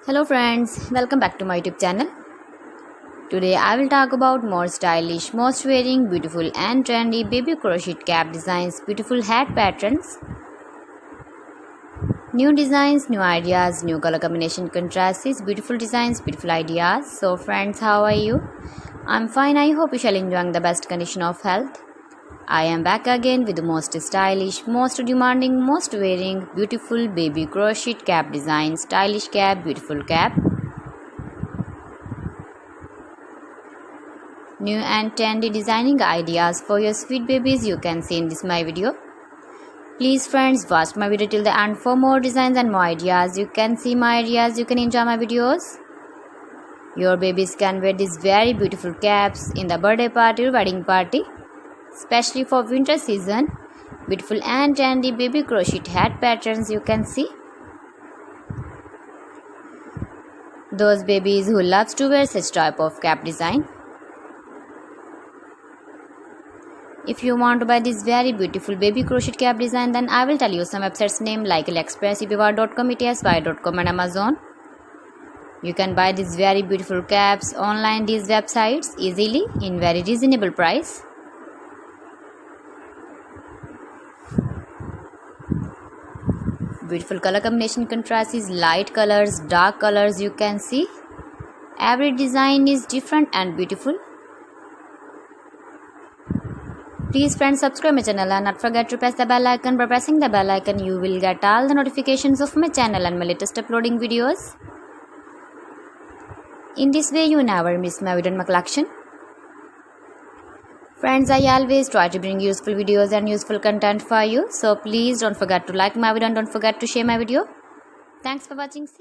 Hello friends, welcome back to my YouTube channel. Today I will talk about more stylish, most wearing, beautiful and trendy baby crochet cap designs, beautiful hat patterns, new designs, new ideas, new color combination contrasts, beautiful designs, beautiful ideas. So friends, how are you? I'm fine. I hope you shall enjoy the best condition of health. I am back again with the most stylish, most demanding, most wearing, beautiful baby crochet cap design, stylish cap, beautiful cap. New and trendy designing ideas for your sweet babies you can see in this my video. Please friends, watch my video till the end for more designs and more ideas. You can see my ideas, you can enjoy my videos. Your babies can wear these very beautiful caps in the birthday party or wedding party. Especially for winter season, beautiful and trendy baby crochet hat patterns you can see. Those babies who loves to wear such type of cap design. If you want to buy this very beautiful baby crochet cap design, then I will tell you some websites name like AliExpress, eBay.com, ETSY.com and Amazon. You can buy these very beautiful caps online these websites easily in very reasonable price. Beautiful color combination contrasts, light colors, dark colors you can see. Every design is different and beautiful. Please friends, subscribe my channel and not forget to press the bell icon. By pressing the bell icon you will get all the notifications of my channel and my latest uploading videos. In this way you never miss my video and my collection. Friends, I always try to bring useful videos and useful content for you. So please don't forget to like my video and don't forget to share my video. Thanks for watching. See you.